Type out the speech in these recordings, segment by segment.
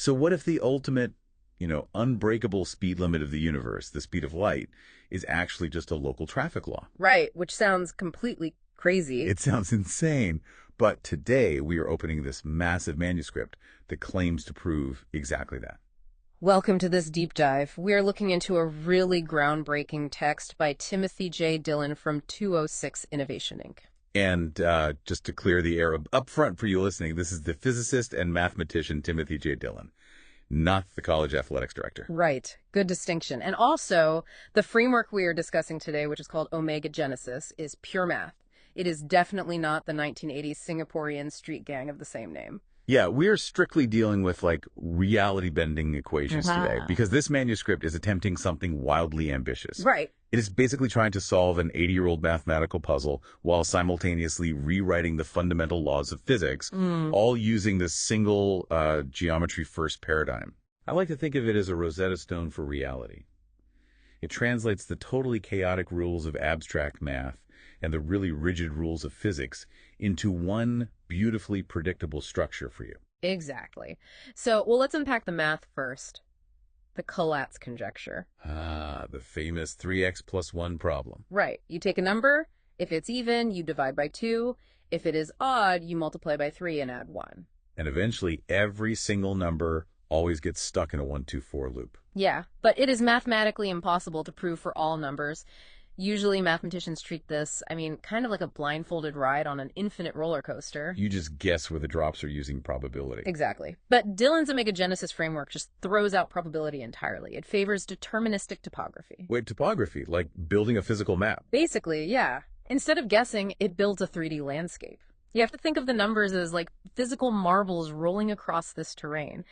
So what if the ultimate, unbreakable speed limit of the universe, the speed of light, is actually just a local traffic law? Right, which sounds completely crazy. It sounds insane. But today we are opening this massive manuscript that claims to prove exactly that. Welcome to this deep dive. We are looking into a really groundbreaking text by Timothy J. Dillon from 206 Innovation, Inc. And just to clear the air up front for you listening, this is the physicist and mathematician Timothy J. Dillon, not the college athletics director. Right. Good distinction. And also, the framework we are discussing today, which is called Omega Genesis, is pure math. It is definitely not the 1980s Singaporean street gang of the same name. Yeah, we're strictly dealing with reality-bending equations today because this manuscript is attempting something wildly ambitious. Right. It is basically trying to solve an 80-year-old mathematical puzzle while simultaneously rewriting the fundamental laws of physics, all using this single geometry-first paradigm. I like to think of it as a Rosetta Stone for reality. It translates the totally chaotic rules of abstract math and the really rigid rules of physics into one beautifully predictable structure for you. Exactly. So, let's unpack the math first. The Collatz conjecture. The famous 3x plus 1 problem. Right. You take a number. If it's even, you divide by 2. If it is odd, you multiply by 3 and add 1. And eventually, every single number always gets stuck in a 1, 2, 4 loop. Yeah, but it is mathematically impossible to prove for all numbers. Usually mathematicians treat this, kind of like a blindfolded ride on an infinite roller coaster. You just guess where the drops are using probability. Exactly. But Dillon's Omega Genesis framework just throws out probability entirely. It favors deterministic topography. Wait, topography? Like building a physical map? Basically, yeah. Instead of guessing, it builds a 3D landscape. You have to think of the numbers as like physical marbles rolling across this terrain.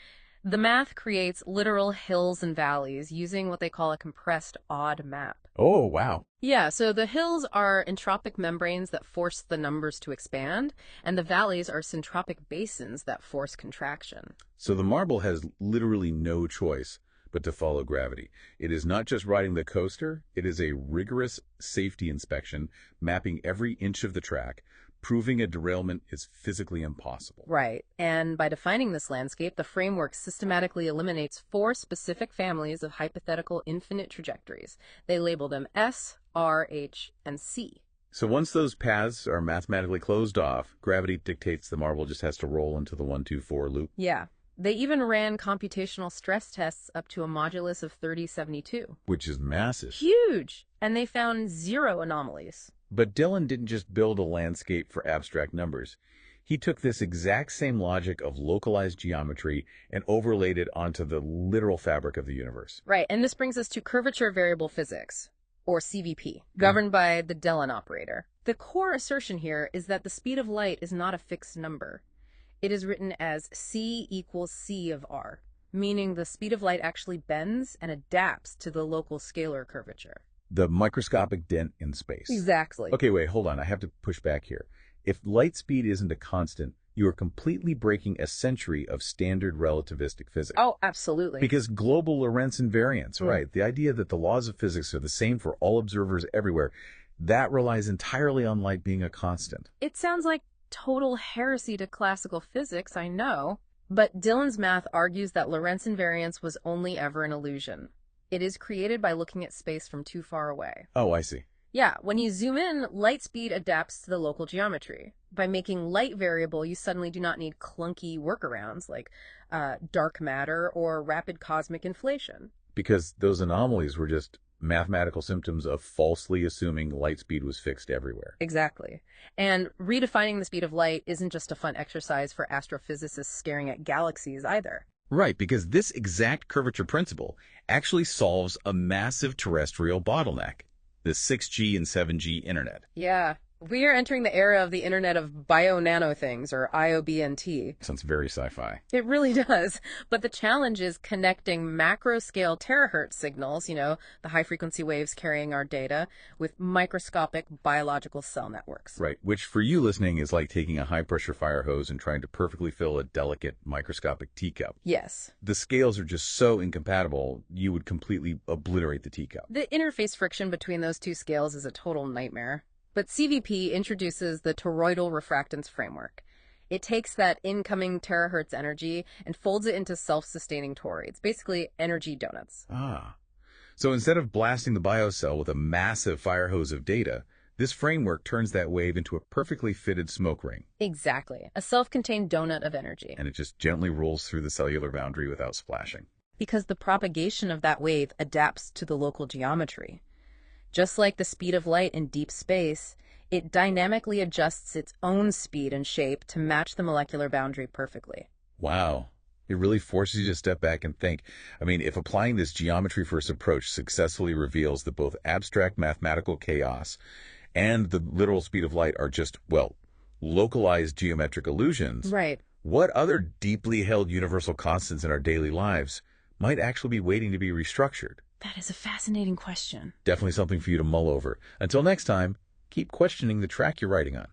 The math creates literal hills and valleys using what they call a compressed odd map. Oh, wow. Yeah, so the hills are entropic membranes that force the numbers to expand, and the valleys are syntropic basins that force contraction. So the marble has literally no choice but to follow gravity. It is not just riding the coaster, it is a rigorous safety inspection, mapping every inch of the track, proving a derailment is physically impossible. Right. And by defining this landscape, the framework systematically eliminates 4 specific families of hypothetical infinite trajectories. They label them S, R, H, and C. So once those paths are mathematically closed off, gravity dictates the marble just has to roll into the 1, 2, 4 loop. Yeah. They even ran computational stress tests up to a modulus of 3072. Which is massive. Huge! And they found 0 anomalies. But Dillon didn't just build a landscape for abstract numbers. He took this exact same logic of localized geometry and overlaid it onto the literal fabric of the universe. Right, and this brings us to Curvature Variable Physics, or CVP, governed by the Dillon operator. The core assertion here is that the speed of light is not a fixed number. It is written as c equals c of r, meaning the speed of light actually bends and adapts to the local scalar curvature. The microscopic dent in space. Exactly. Okay, wait, hold on. I have to push back here. If light speed isn't a constant, you are completely breaking a century of standard relativistic physics. Oh, absolutely. Because global Lorentz invariance, right? The idea that the laws of physics are the same for all observers everywhere, that relies entirely on light being a constant. It sounds like total heresy to classical physics, I know. But Dillon's math argues that Lorentz invariance was only ever an illusion. It is created by looking at space from too far away. Oh, I see. Yeah, when you zoom in, light speed adapts to the local geometry. By making light variable, you suddenly do not need clunky workarounds like dark matter or rapid cosmic inflation. Because those anomalies were just mathematical symptoms of falsely assuming light speed was fixed everywhere. Exactly. And redefining the speed of light isn't just a fun exercise for astrophysicists staring at galaxies either. Right, because this exact curvature principle actually solves a massive terrestrial bottleneck, the 6G and 7G internet. Yeah. We are entering the era of the Internet of Bio-Nano Things, or IOBNT. Sounds very sci-fi. It really does. But the challenge is connecting macro-scale terahertz signals, the high-frequency waves carrying our data, with microscopic biological cell networks. Right, which for you listening is like taking a high-pressure fire hose and trying to perfectly fill a delicate microscopic teacup. Yes. The scales are just so incompatible, you would completely obliterate the teacup. The interface friction between those two scales is a total nightmare. But CVP introduces the toroidal refractance framework. It takes that incoming terahertz energy and folds it into self-sustaining toroids, basically energy donuts. Ah. So instead of blasting the biocell with a massive fire hose of data, this framework turns that wave into a perfectly fitted smoke ring, Exactly. A self-contained donut of energy. and it just gently rolls through the cellular boundary without splashing. Because the propagation of that wave adapts to the local geometry. Just like the speed of light in deep space, it dynamically adjusts its own speed and shape to match the molecular boundary perfectly. Wow. It really forces you to step back and think. I mean, if applying this geometry-first approach successfully reveals that both abstract mathematical chaos and the literal speed of light are just, well, localized geometric illusions, Right. what other deeply held universal constants in our daily lives might actually be waiting to be restructured? That is a fascinating question. Definitely something for you to mull over. Until next time, keep questioning the track you're riding on.